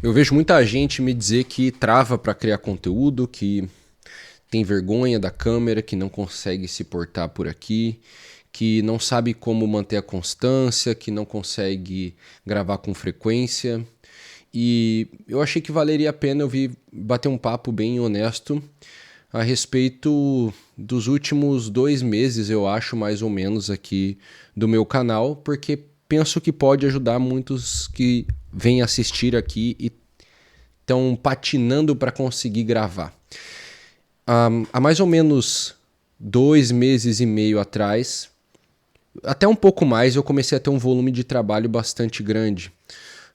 Eu vejo muita gente me dizer que trava para criar conteúdo, que tem vergonha da câmera, que não consegue se portar por aqui, que não sabe como manter a constância, que não consegue gravar com frequência. E eu achei que valeria a pena eu vir bater um papo bem honesto a respeito dos últimos 2 meses, eu acho, mais ou menos, aqui do meu canal, porque penso que pode ajudar muitos que vêm assistir aqui e estão patinando para conseguir gravar. Há mais ou menos 2 meses e meio atrás, até um pouco mais, eu comecei a ter um volume de trabalho bastante grande.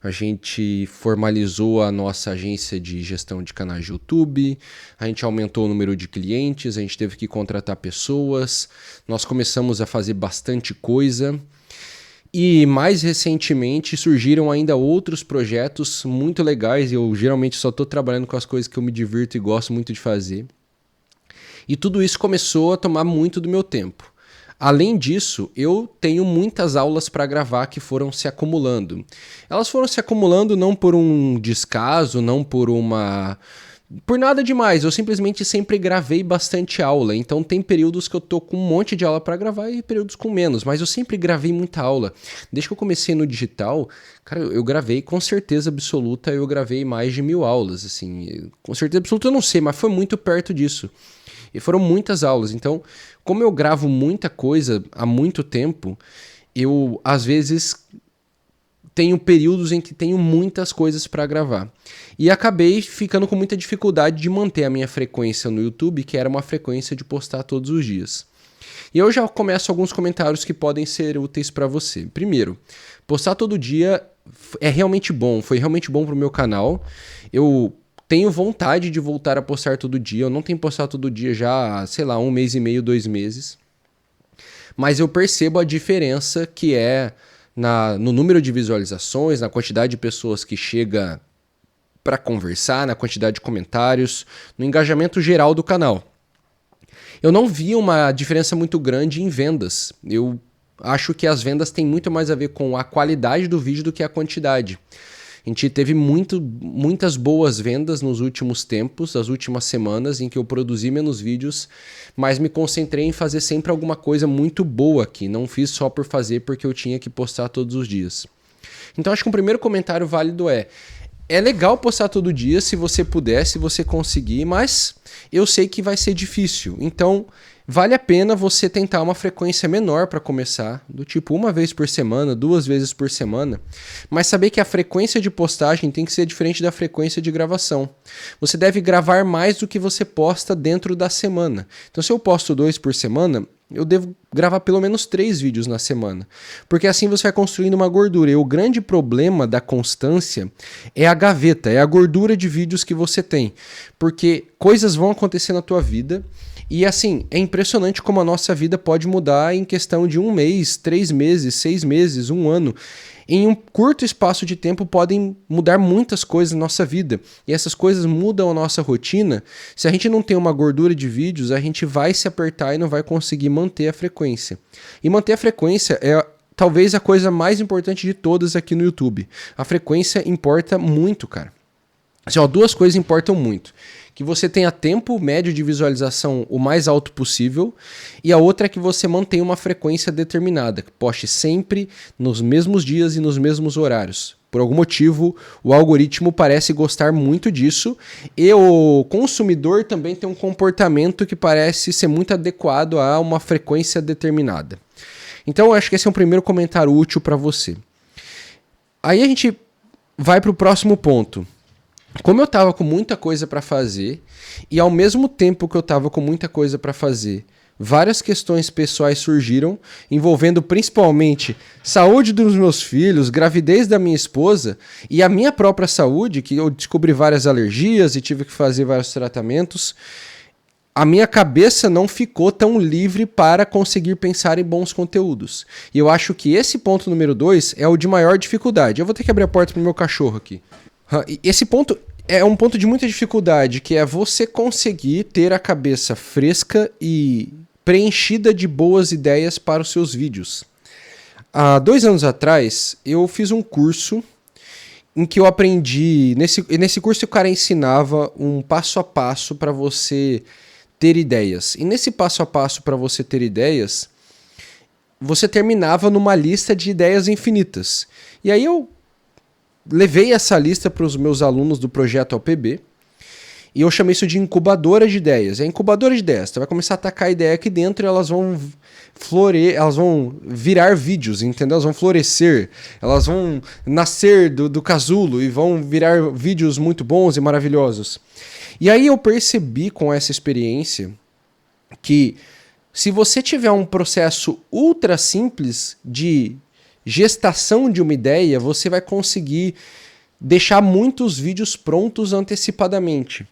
A gente formalizou a nossa agência de gestão de canais de YouTube, a gente aumentou o número de clientes, a gente teve que contratar pessoas, nós começamos a fazer bastante coisa. E mais recentemente surgiram ainda outros projetos muito legais. Eu geralmente só estou trabalhando com as coisas que eu me divirto e gosto muito de fazer. E tudo isso começou a tomar muito do meu tempo. Além disso, eu tenho muitas aulas para gravar que foram se acumulando. Elas foram se acumulando não por um descaso, não por nada demais, eu simplesmente sempre gravei bastante aula, então tem períodos que eu tô com um monte de aula para gravar e períodos com menos, mas eu sempre gravei muita aula. Desde que eu comecei no digital, cara, eu gravei com certeza absoluta, eu gravei mais de 1000 aulas, assim, com certeza absoluta eu não sei, mas foi muito perto disso. E foram muitas aulas, então, como eu gravo muita coisa há muito tempo, eu às vezes tenho períodos em que tenho muitas coisas para gravar. E acabei ficando com muita dificuldade de manter a minha frequência no YouTube, que era uma frequência de postar todos os dias. E eu já começo alguns comentários que podem ser úteis para você. Primeiro, postar todo dia é realmente bom, foi realmente bom pro meu canal. Eu tenho vontade de voltar a postar todo dia, eu não tenho postado todo dia já há, sei lá, 1 mês e meio, 2 meses. Mas eu percebo a diferença que é no número de visualizações, na quantidade de pessoas que chega para conversar, na quantidade de comentários, no engajamento geral do canal. Eu não vi uma diferença muito grande em vendas. Eu acho que as vendas têm muito mais a ver com a qualidade do vídeo do que a quantidade. A gente teve muitas boas vendas nos últimos tempos, as últimas semanas, em que eu produzi menos vídeos, mas me concentrei em fazer sempre alguma coisa muito boa aqui. Não fiz só por fazer porque eu tinha que postar todos os dias. Então acho que um primeiro comentário válido é legal postar todo dia se você puder, se você conseguir, mas eu sei que vai ser difícil. Então vale a pena você tentar uma frequência menor para começar, do tipo 1 vez por semana, 2 vezes por semana, mas saber que a frequência de postagem tem que ser diferente da frequência de gravação. Você deve gravar mais do que você posta dentro da semana. Então se eu posto 2 por semana, eu devo gravar pelo menos 3 vídeos na semana, porque assim você vai construindo uma gordura. E o grande problema da constância é a gaveta, é a gordura de vídeos que você tem, porque coisas vão acontecer na tua vida. E assim, é impressionante como a nossa vida pode mudar em questão de 1 mês, 3 meses, 6 meses, 1 ano. Em um curto espaço de tempo podem mudar muitas coisas na nossa vida. E essas coisas mudam a nossa rotina. Se a gente não tem uma gordura de vídeos, a gente vai se apertar e não vai conseguir manter a frequência. E manter a frequência é talvez a coisa mais importante de todas aqui no YouTube. A frequência importa muito, cara. Assim, ó, 2 coisas importam muito: que você tenha tempo médio de visualização o mais alto possível, e a outra é que você mantenha uma frequência determinada, que poste sempre nos mesmos dias e nos mesmos horários. Por algum motivo, o algoritmo parece gostar muito disso, e o consumidor também tem um comportamento que parece ser muito adequado a uma frequência determinada. Então eu acho que esse é um primeiro comentário útil para você. Aí a gente vai para o próximo ponto. Como eu estava com muita coisa para fazer, e ao mesmo tempo que eu estava com muita coisa para fazer, várias questões pessoais surgiram, envolvendo principalmente saúde dos meus filhos, gravidez da minha esposa e a minha própria saúde, que eu descobri várias alergias e tive que fazer vários tratamentos. A minha cabeça não ficou tão livre para conseguir pensar em bons conteúdos. E eu acho que esse ponto número 2 é o de maior dificuldade. Eu vou ter que abrir a porta pro meu cachorro aqui. Esse ponto é um ponto de muita dificuldade, que é você conseguir ter a cabeça fresca e preenchida de boas ideias para os seus vídeos. Há 2 anos atrás, eu fiz um curso em que eu aprendi. Nesse curso o cara ensinava um passo a passo para você ter ideias. E nesse passo a passo para você ter ideias, você terminava numa lista de ideias infinitas. E aí eu levei essa lista para os meus alunos do projeto ALPB. E eu chamei isso de incubadora de ideias. É incubadora de ideias. Você vai começar a tacar ideia aqui dentro e elas vão elas vão virar vídeos, entendeu? Elas vão florescer, elas vão nascer do casulo e vão virar vídeos muito bons e maravilhosos. E aí eu percebi com essa experiência que se você tiver um processo ultra simples de gestação de uma ideia, você vai conseguir deixar muitos vídeos prontos antecipadamente.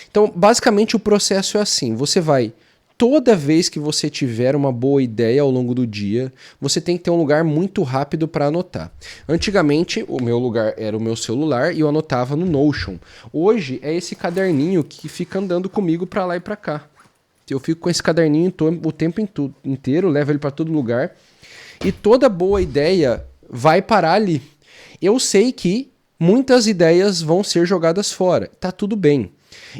Então, basicamente, o processo é assim. Você vai, toda vez que você tiver uma boa ideia ao longo do dia, você tem que ter um lugar muito rápido para anotar. Antigamente, o meu lugar era o meu celular e eu anotava no Notion. Hoje, é esse caderninho que fica andando comigo para lá e para cá. Eu fico com esse caderninho o tempo inteiro, levo ele para todo lugar. E toda boa ideia vai parar ali. Eu sei que muitas ideias vão ser jogadas fora. Tá tudo bem.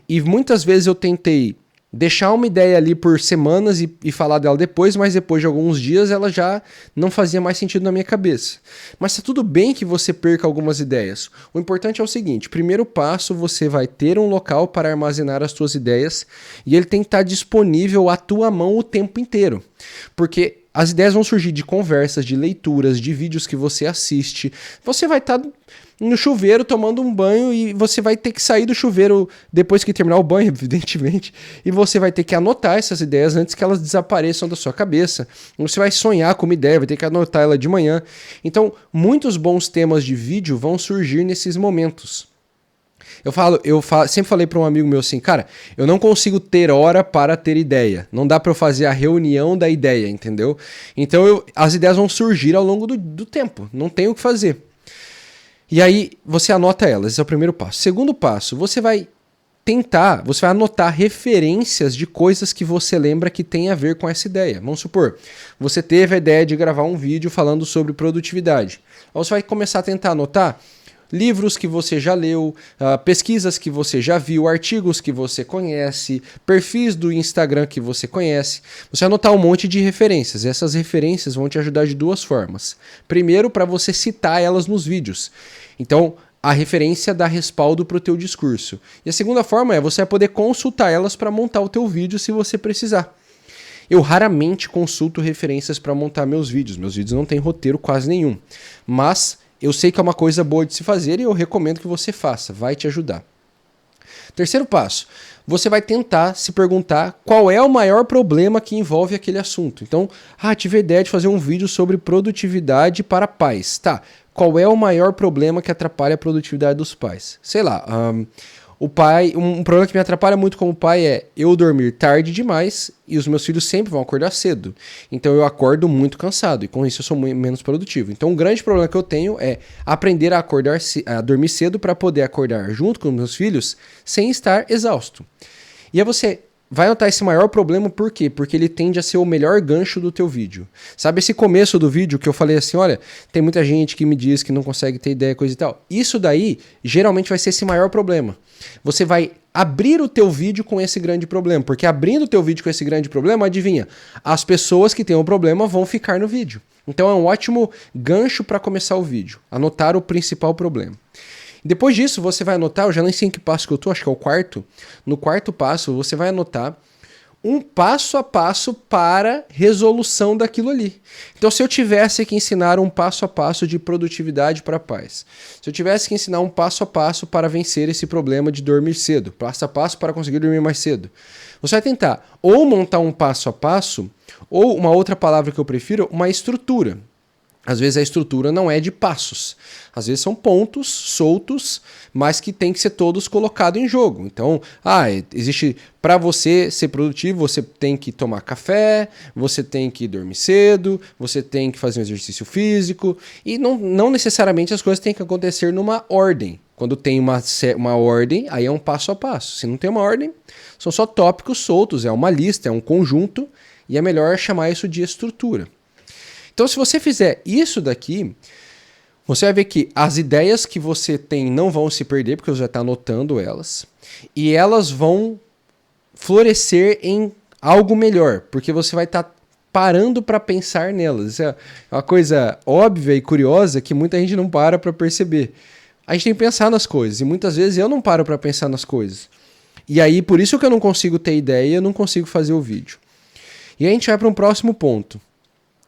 E muitas vezes eu tentei deixar uma ideia ali por semanas e falar dela depois, mas depois de alguns dias ela já não fazia mais sentido na minha cabeça. Mas tá tudo bem que você perca algumas ideias. O importante é o seguinte: primeiro passo, você vai ter um local para armazenar as suas ideias e ele tem que estar disponível à tua mão o tempo inteiro. Porque as ideias vão surgir de conversas, de leituras, de vídeos que você assiste. Você vai estar no chuveiro tomando um banho e você vai ter que sair do chuveiro depois que terminar o banho, evidentemente, e você vai ter que anotar essas ideias antes que elas desapareçam da sua cabeça. Você vai sonhar com uma ideia, vai ter que anotar ela de manhã. Então, muitos bons temas de vídeo vão surgir nesses momentos. Sempre falei para um amigo meu assim, cara, eu não consigo ter hora para ter ideia. Não dá para eu fazer a reunião da ideia, entendeu? Então as ideias vão surgir ao longo do tempo. Não tem o que fazer. E aí você anota elas, esse é o primeiro passo. Segundo passo, você vai anotar referências de coisas que você lembra que tem a ver com essa ideia. Vamos supor, você teve a ideia de gravar um vídeo falando sobre produtividade. Aí você vai começar a tentar anotar livros que você já leu, pesquisas que você já viu, artigos que você conhece, perfis do Instagram que você conhece. Você vai anotar um monte de referências. Essas referências vão te ajudar de duas formas. Primeiro, para você citar elas nos vídeos. Então, a referência dá respaldo para o teu discurso. E a segunda forma é você vai poder consultar elas para montar o teu vídeo se você precisar. Eu raramente consulto referências para montar meus vídeos. Meus vídeos não têm roteiro quase nenhum. Mas eu sei que é uma coisa boa de se fazer e eu recomendo que você faça. Vai te ajudar. Terceiro passo. Você vai tentar se perguntar qual é o maior problema que envolve aquele assunto. Então, tive a ideia de fazer um vídeo sobre produtividade para pais. Tá, qual é o maior problema que atrapalha a produtividade dos pais? Sei lá, um problema que me atrapalha muito como pai é eu dormir tarde demais e os meus filhos sempre vão acordar cedo. Então eu acordo muito cansado e com isso eu sou menos produtivo. Então um grande problema que eu tenho é aprender a dormir cedo para poder acordar junto com os meus filhos sem estar exausto. E aí você vai notar esse maior problema, por quê? Porque ele tende a ser o melhor gancho do teu vídeo. Sabe esse começo do vídeo que eu falei assim, olha, tem muita gente que me diz que não consegue ter ideia, coisa e tal. Isso daí, geralmente vai ser esse maior problema. Você vai abrir o teu vídeo com esse grande problema, porque abrindo o teu vídeo com esse grande problema, adivinha, as pessoas que têm o problema vão ficar no vídeo. Então é um ótimo gancho para começar o vídeo, anotar o principal problema. Depois disso, você vai anotar, eu já nem sei em que passo que eu tô, acho que é o quarto. No quarto passo, você vai anotar um passo a passo para resolução daquilo ali. Então, se eu tivesse que ensinar um passo a passo de produtividade para pais, se eu tivesse que ensinar um passo a passo para vencer esse problema de dormir cedo, passo a passo para conseguir dormir mais cedo, você vai tentar ou montar um passo a passo, ou uma outra palavra que eu prefiro, uma estrutura. Às vezes a estrutura não é de passos. Às vezes são pontos soltos, mas que tem que ser todos colocados em jogo. Então, existe, para você ser produtivo, você tem que tomar café, você tem que dormir cedo, você tem que fazer um exercício físico, e não necessariamente as coisas têm que acontecer numa ordem. Quando tem uma ordem, aí é um passo a passo. Se não tem uma ordem, são só tópicos soltos, é uma lista, é um conjunto, e é melhor chamar isso de estrutura. Então, se você fizer isso daqui, Você vai ver que as ideias que você tem não vão se perder, porque você já está anotando elas, e elas vão florescer em algo melhor, porque você vai estar parando para pensar nelas. Isso é uma coisa óbvia e curiosa que muita gente não para perceber. A gente tem que pensar nas coisas, e muitas vezes eu não paro para pensar nas coisas. E aí, por isso que eu não consigo ter ideia, eu não consigo fazer o vídeo. E aí a gente vai para um próximo ponto.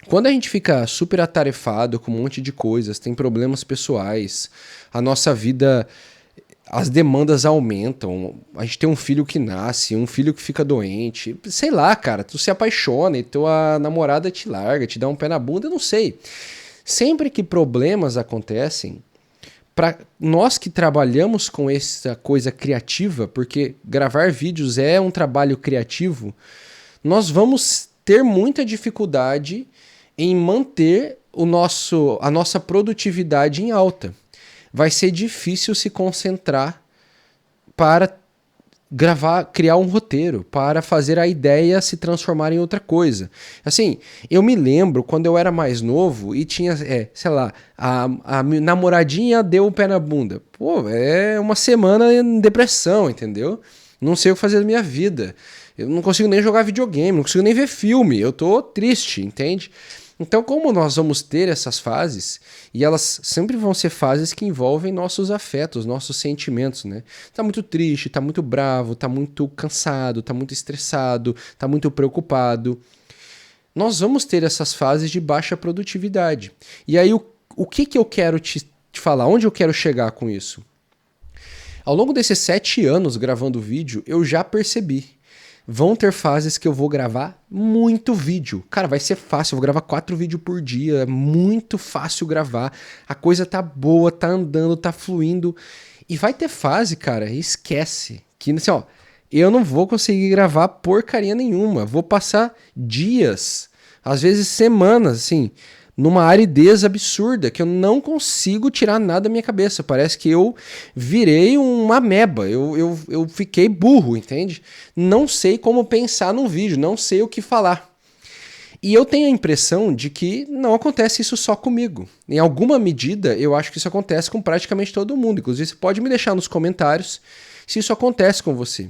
Quando a gente fica super atarefado com um monte de coisas, tem problemas pessoais, a nossa vida, as demandas aumentam, a gente tem um filho que nasce, um filho que fica doente, sei lá, cara, tu se apaixona e tua namorada te larga, te dá um pé na bunda, eu não sei. Sempre que problemas acontecem, para nós que trabalhamos com essa coisa criativa, porque gravar vídeos é um trabalho criativo, nós vamos ter muita dificuldade em manter a nossa produtividade em alta. Vai ser difícil se concentrar para gravar, criar um roteiro, para fazer a ideia se transformar em outra coisa. Assim, eu me lembro quando eu era mais novo e tinha, sei lá, a namoradinha deu o pé na bunda. Pô, é uma semana em depressão, entendeu? Não sei o que fazer da minha vida. Eu não consigo nem jogar videogame, não consigo nem ver filme. Eu tô triste, entende? Então, como nós vamos ter essas fases, e elas sempre vão ser fases que envolvem nossos afetos, nossos sentimentos, né? Tá muito triste, tá muito bravo, tá muito cansado, tá muito estressado, tá muito preocupado. Nós vamos ter essas fases de baixa produtividade. E aí, o que eu quero te falar? Onde eu quero chegar com isso? Ao longo desses 7 anos gravando vídeo, eu já percebi. Vão ter fases que eu vou gravar muito vídeo. Cara, vai ser fácil, eu vou gravar 4 vídeos por dia, é muito fácil gravar. A coisa tá boa, tá andando, tá fluindo. E vai ter fase, cara, esquece. Que assim, ó, eu não vou conseguir gravar porcaria nenhuma. Vou passar dias, às vezes semanas, assim, numa aridez absurda, que eu não consigo tirar nada da minha cabeça. Parece que eu virei uma ameba, eu fiquei burro, entende? Não sei como pensar num vídeo, não sei o que falar. E eu tenho a impressão de que não acontece isso só comigo. Em alguma medida, eu acho que isso acontece com praticamente todo mundo. Inclusive, você pode me deixar nos comentários se isso acontece com você.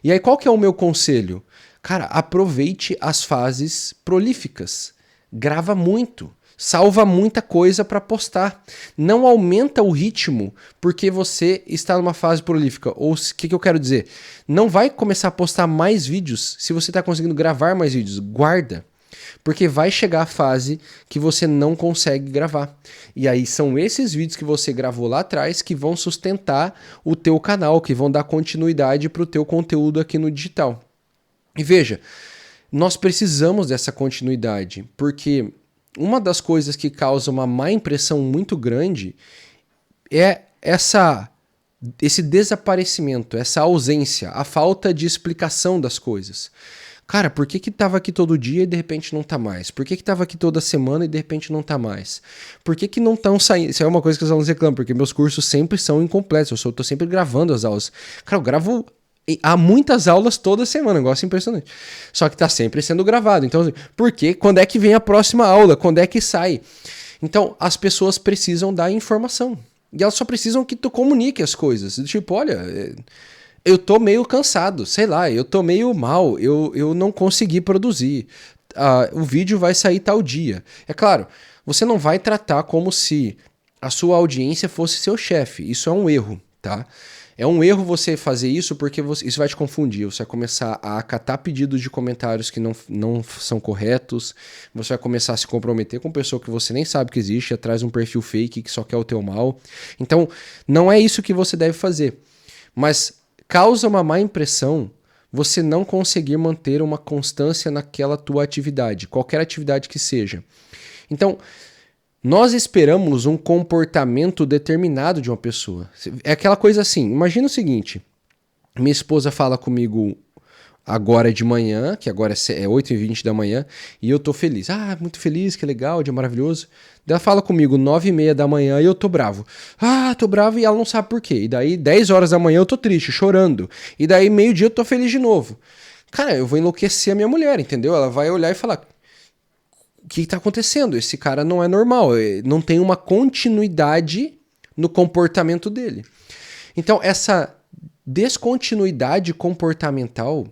E aí, qual que é o meu conselho? Cara, aproveite as fases prolíficas. Grava muito. Salva muita coisa para postar. Não aumenta o ritmo porque você está numa fase prolífica. Ou o que eu quero dizer? Não vai começar a postar mais vídeos se você está conseguindo gravar mais vídeos. Guarda. Porque vai chegar a fase que você não consegue gravar. E aí são esses vídeos que você gravou lá atrás que vão sustentar o teu canal, que vão dar continuidade para o teu conteúdo aqui no digital. E veja, nós precisamos dessa continuidade, porque uma das coisas que causa uma má impressão muito grande é esse desaparecimento, essa ausência, a falta de explicação das coisas. Cara, por que tava aqui todo dia e de repente não tá mais? Por que tava aqui toda semana e de repente não tá mais? Por que não estão saindo? Isso é uma coisa que os alunos reclamam, porque meus cursos sempre são incompletos, eu tô sempre gravando as aulas. Cara, eu gravo há muitas aulas toda semana, um negócio impressionante. Só que tá sempre sendo gravado. Então, assim, por quê? Quando é que vem a próxima aula? Quando é que sai? Então, as pessoas precisam dar informação. E elas só precisam que tu comunique as coisas. Tipo, olha, eu tô meio cansado, sei lá, eu tô meio mal, eu não consegui produzir. O vídeo vai sair tal dia. É claro, você não vai tratar como se a sua audiência fosse seu chefe. Isso é um erro, tá? É um erro você fazer isso porque isso vai te confundir. Você vai começar a acatar pedidos de comentários que não são corretos. Você vai começar a se comprometer com pessoa que você nem sabe que existe, atrás de um perfil fake que só quer o teu mal. Então, não é isso que você deve fazer. Mas causa uma má impressão você não conseguir manter uma constância naquela tua atividade, qualquer atividade que seja. Então, nós esperamos um comportamento determinado de uma pessoa. É aquela coisa assim, imagina o seguinte, minha esposa fala comigo agora de manhã, que agora é 8h20 da manhã, e eu tô feliz. Ah, muito feliz, que legal, dia maravilhoso. Daí ela fala comigo 9h30 da manhã e eu tô bravo. Ah, tô bravo e ela não sabe por quê. E daí 10 horas da manhã eu tô triste, chorando. E daí meio-dia eu tô feliz de novo. Cara, eu vou enlouquecer a minha mulher, entendeu? Ela vai olhar e falar... o que está acontecendo? Esse cara não é normal, não tem uma continuidade no comportamento dele. Então, essa descontinuidade comportamental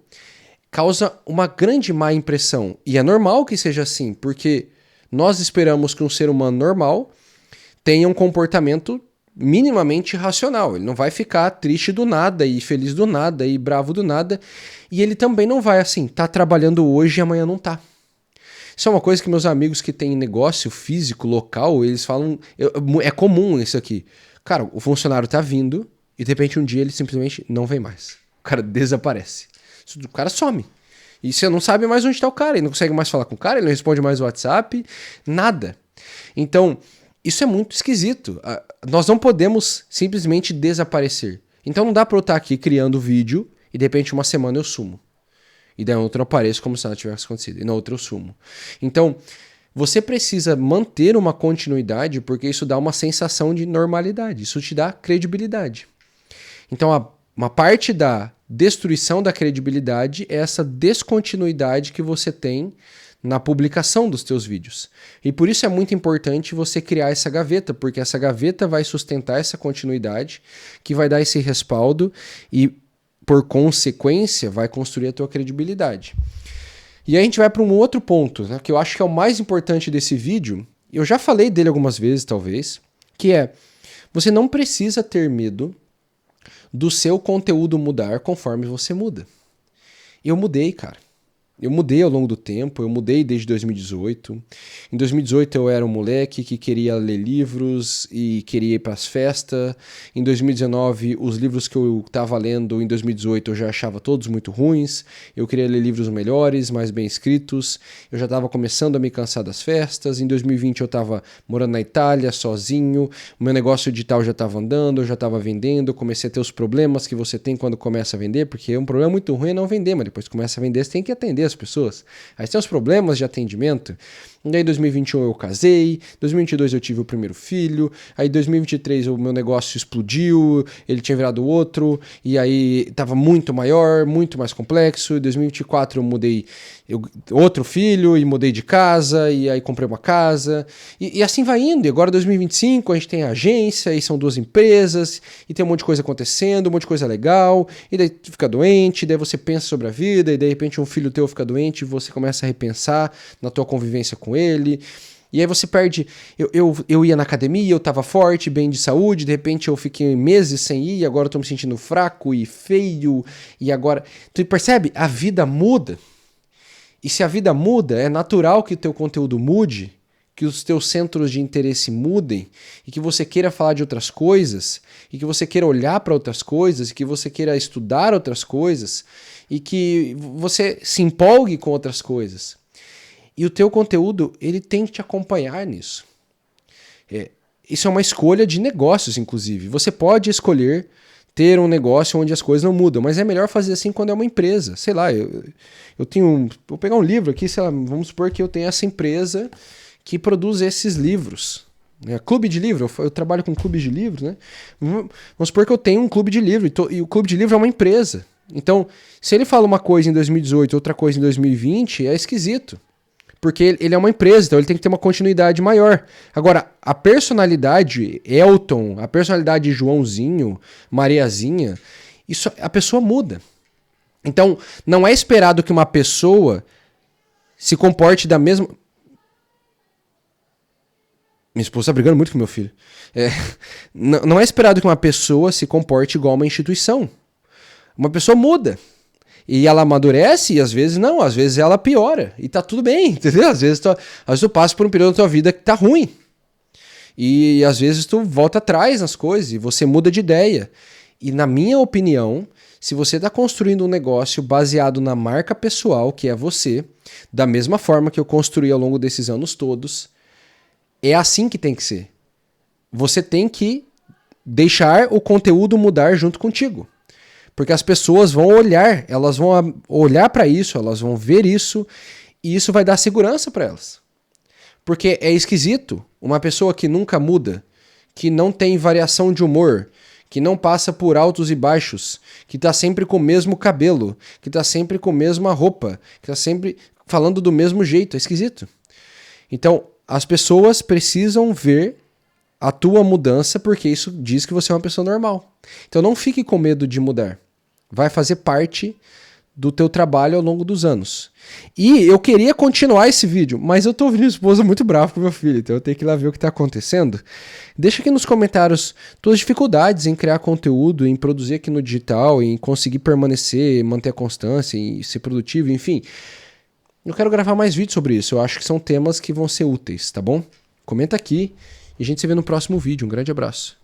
causa uma grande má impressão. E é normal que seja assim, porque nós esperamos que um ser humano normal tenha um comportamento minimamente racional. Ele não vai ficar triste do nada e feliz do nada e bravo do nada. E ele também não vai assim, tá trabalhando hoje e amanhã não tá. Isso é uma coisa que meus amigos que têm negócio físico, local, eles falam... É comum isso aqui. Cara, o funcionário tá vindo e de repente um dia ele simplesmente não vem mais. O cara desaparece. O cara some. E você não sabe mais onde tá o cara. Ele não consegue mais falar com o cara, ele não responde mais o WhatsApp, nada. Então, isso é muito esquisito. Nós não podemos simplesmente desaparecer. Então não dá pra eu estar aqui criando vídeo e de repente uma semana eu sumo. E daí outra eu apareço como se nada tivesse acontecido. E na outra eu sumo. Então, você precisa manter uma continuidade porque isso dá uma sensação de normalidade. Isso te dá credibilidade. Então, uma parte da destruição da credibilidade é essa descontinuidade que você tem na publicação dos teus vídeos. E por isso é muito importante você criar essa gaveta, porque essa gaveta vai sustentar essa continuidade, que vai dar esse respaldo e, por consequência, vai construir a tua credibilidade. E aí a gente vai para um outro ponto, né, que eu acho que é o mais importante desse vídeo. Eu já falei dele algumas vezes, talvez, que é: você não precisa ter medo do seu conteúdo mudar conforme você muda. Eu mudei, cara. Eu mudei ao longo do tempo, eu mudei desde 2018. Em 2018 eu era um moleque que queria ler livros e queria ir para as festas. Em 2019, os livros que eu estava lendo em 2018 eu já achava todos muito ruins. Eu queria ler livros melhores, mais bem escritos. Eu já estava começando a me cansar das festas. Em 2020 eu estava morando na Itália, sozinho. O meu negócio digital já estava andando, eu já estava vendendo. Eu comecei a ter os problemas que você tem quando começa a vender, porque é um problema muito ruim não vender, mas depois que começa a vender você tem que atender as pessoas. Aí tem os problemas de atendimento. E aí em 2021 eu casei, em 2022 eu tive o primeiro filho, aí em 2023 o meu negócio explodiu, ele tinha virado outro, e aí estava muito maior, muito mais complexo. Em 2024 eu mudei outro filho e mudei de casa, e aí comprei uma casa, e assim vai indo. E agora 2025 a gente tem a agência, e são 2 empresas, e tem um monte de coisa acontecendo, um monte de coisa legal, e daí tu fica doente, daí você pensa sobre a vida, e de repente um filho teu fica doente, e você começa a repensar na tua convivência com ele, e aí você perde. Eu ia na academia, eu tava forte, bem de saúde, de repente eu fiquei meses sem ir, agora eu tô me sentindo fraco e feio, e agora... Tu percebe? A vida muda. E se a vida muda, é natural que o teu conteúdo mude, que os teus centros de interesse mudem, e que você queira falar de outras coisas, e que você queira olhar para outras coisas, e que você queira estudar outras coisas, e que você se empolgue com outras coisas. E o teu conteúdo, ele tem que te acompanhar nisso. Isso é uma escolha de negócios, inclusive. Você pode escolher ter um negócio onde as coisas não mudam, mas é melhor fazer assim quando é uma empresa. Sei lá, eu tenho... Vou pegar um livro aqui, sei lá, vamos supor que eu tenho essa empresa que produz esses livros. Clube de livro, eu trabalho com clube de livros, né? Vamos supor que eu tenho um clube de livro, e o clube de livro é uma empresa. Então, se ele fala uma coisa em 2018 outra coisa em 2020, é esquisito. Porque ele é uma empresa, então ele tem que ter uma continuidade maior. Agora, a personalidade Elton, a personalidade Joãozinho, Mariazinha, isso, a pessoa muda. Então, não é esperado que uma pessoa se comporte da mesma... Minha esposa tá brigando muito com meu filho. Não é esperado que uma pessoa se comporte igual a uma instituição. Uma pessoa muda. E ela amadurece e às vezes não, às vezes ela piora. E tá tudo bem, entendeu? Às vezes tu passa por um período da tua vida que tá ruim. E às vezes tu volta atrás nas coisas e você muda de ideia. E na minha opinião, se você tá construindo um negócio baseado na marca pessoal, que é você, da mesma forma que eu construí ao longo desses anos todos, é assim que tem que ser. Você tem que deixar o conteúdo mudar junto contigo. Porque as pessoas vão olhar, elas vão olhar para isso, elas vão ver isso, e isso vai dar segurança para elas. Porque é esquisito uma pessoa que nunca muda, que não tem variação de humor, que não passa por altos e baixos, que tá sempre com o mesmo cabelo, que tá sempre com a mesma roupa, que tá sempre falando do mesmo jeito, é esquisito. Então, as pessoas precisam ver a tua mudança porque isso diz que você é uma pessoa normal. Então não fique com medo de mudar. Vai fazer parte do teu trabalho ao longo dos anos. E eu queria continuar esse vídeo, mas eu tô ouvindo minha esposa muito brava com meu filho, então eu tenho que ir lá ver o que tá acontecendo. Deixa aqui nos comentários tuas dificuldades em criar conteúdo, em produzir aqui no digital, em conseguir permanecer, manter a constância, em ser produtivo, enfim. Eu quero gravar mais vídeos sobre isso, eu acho que são temas que vão ser úteis, tá bom? Comenta aqui e a gente se vê no próximo vídeo. Um grande abraço.